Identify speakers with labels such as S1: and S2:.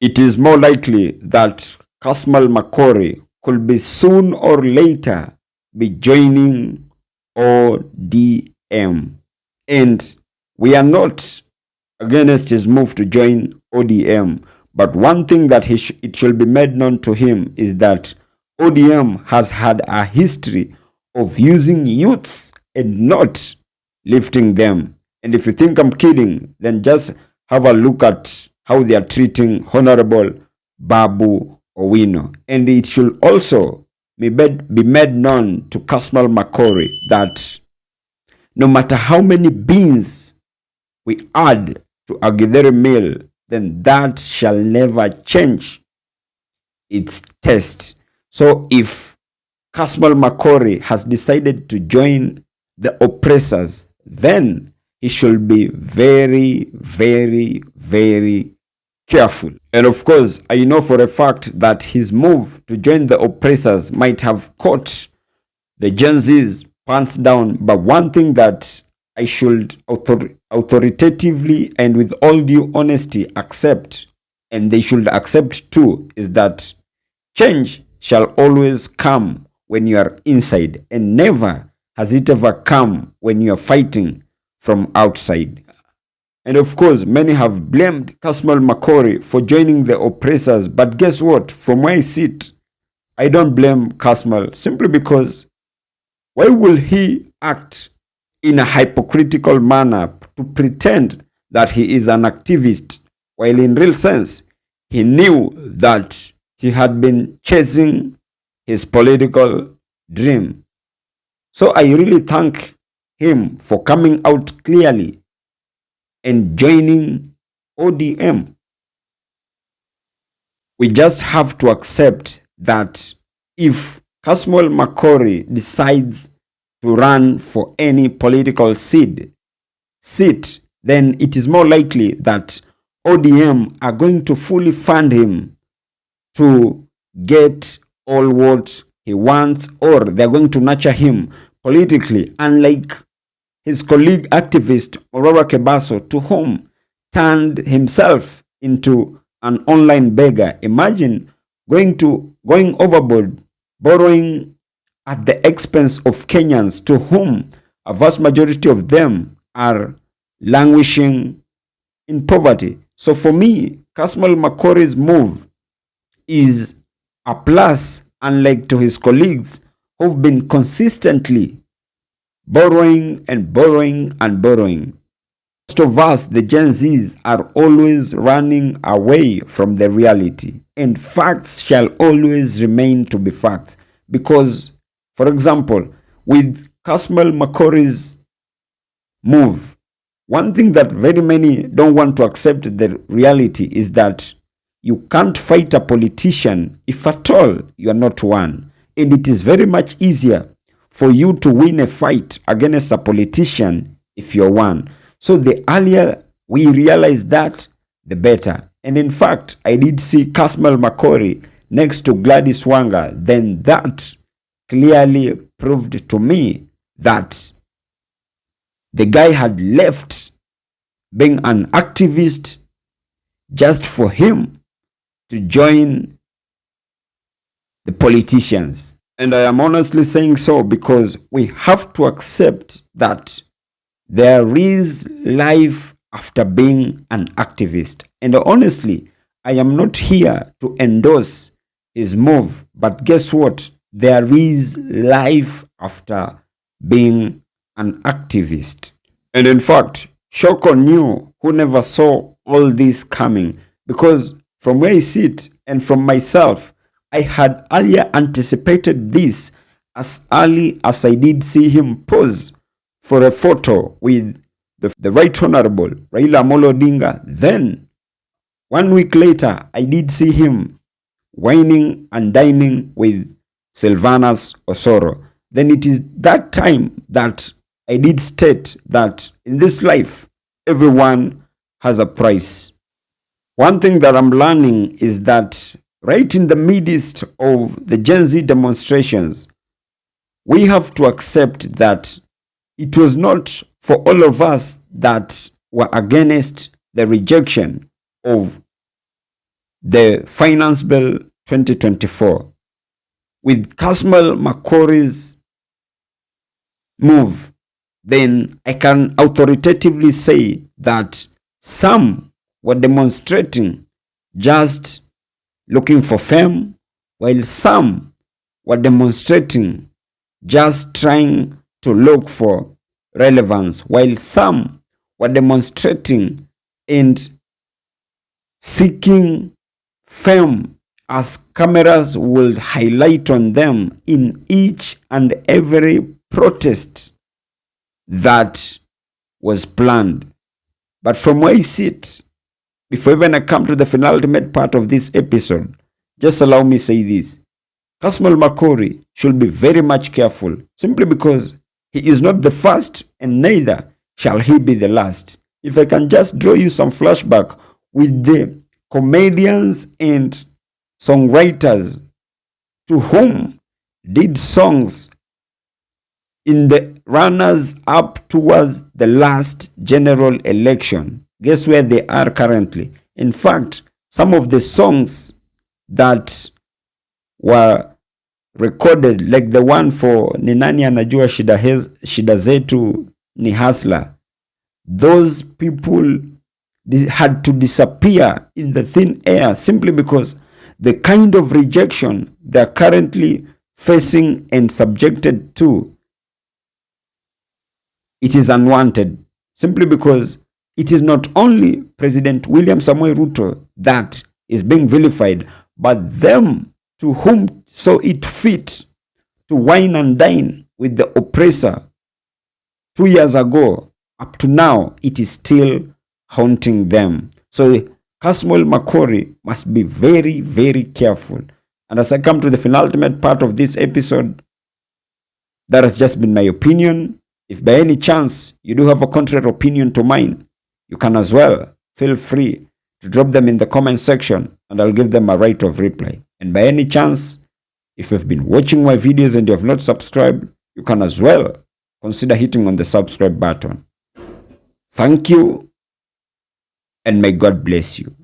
S1: it is more likely that Kasmuel McOure could be soon or later be joining ODM. And we are not against his move to join ODM, but one thing that it should be made known to him is that ODM has had a history of using youths and not lifting them. And if you think I'm kidding, then just have a look at how they are treating Honorable Babu Owino. And it should also be made known to Kasmuel McOure that no matter how many beans we add to a Githeri meal, then that shall never change its taste. So if Kasmuel McOure has decided to join the oppressors, then he should be very, very, very careful. And of course, I know for a fact that his move to join the oppressors might have caught the Gen Z's pants down, but one thing that I should authoritatively and with all due honesty accept, and they should accept too, is that change shall always come when you are inside, and never has it ever come when you are fighting from outside. And of course, many have blamed Kasmuel McOure for joining the oppressors, but guess what? From where I sit, I don't blame Kasmuel, simply because why will he act in a hypocritical manner to pretend that he is an activist, while in real sense, he knew that he had been chasing his political dream? So I really thank him for coming out clearly and joining ODM. We just have to accept that if Kasmuel McOure decides to run for any political seat, then it is more likely that ODM are going to fully fund him to get all what he wants, or they're going to nurture him politically, unlike his colleague activist Aurora Kebaso, to whom turned himself into an online beggar. Imagine going overboard, borrowing at the expense of Kenyans, to whom a vast majority of them are languishing in poverty. So for me, Kasmuel McOure's move is a plus, unlike to his colleagues who've been consistently borrowing and borrowing and borrowing. Most of us, the Gen Zs, are always running away from the reality, and facts shall always remain to be facts. Because, for example, with Kasmuel McOure's move, one thing that very many don't want to accept the reality is that you can't fight a politician if at all you are not one. And it is very much easier for you to win a fight against a politician if you're one. So the earlier we realize that, the better. And in fact, I did see Kasmuel McOure next to Gladys Wanga. Then that clearly proved to me that the guy had left being an activist just for him to join the politicians. And I am honestly saying so because we have to accept that there is life after being an activist. And honestly, I am not here to endorse his move, but guess what? There is life after being an activist. And in fact, Shoko knew, who never saw all this coming, because from where I sit and from myself, I had earlier anticipated this as early as I did see him pose for a photo with the Right Honorable Raila Odinga. Then, 1 week later, I did see him whining and dining with Sylvanus Osoro. Then it is that time that I did state that in this life, everyone has a price. One thing that I'm learning is that right in the midst of the Gen Z demonstrations, we have to accept that it was not for all of us that were against the rejection of the Finance Bill 2024. With Kasmuel McOure's move, then I can authoritatively say that some were demonstrating just looking for fame, while some were demonstrating just trying to look for relevance, while some were demonstrating and seeking fame as cameras would highlight on them in each and every protest that was planned. But from where I sit, before even I come to the penultimate part of this episode, just allow me say this. Kasmuel McOure should be very much careful, simply because he is not the first and neither shall he be the last. If I can just draw you some flashback with the comedians and songwriters to whom did songs in the runners up towards the last general election. Guess where they are currently? In fact, some of the songs that were recorded, like the one for Ni Nani Anajua Shida Zetu Ni Hasla, those people had to disappear in the thin air simply because the kind of rejection they are currently facing and subjected to, it is unwanted, simply because it is not only President William Samoei Ruto that is being vilified, but them to whom saw it fit to wine and dine with the oppressor 2 years ago, up to now, it is still haunting them. So Kasmuel McOure must be very, very careful. And as I come to the penultimate part of this episode, that has just been my opinion. If by any chance you do have a contrary opinion to mine, you can as well feel free to drop them in the comment section and I'll give them a right of reply. And by any chance, if you've been watching my videos and you have not subscribed, you can as well consider hitting on the subscribe button. Thank you, and may God bless you.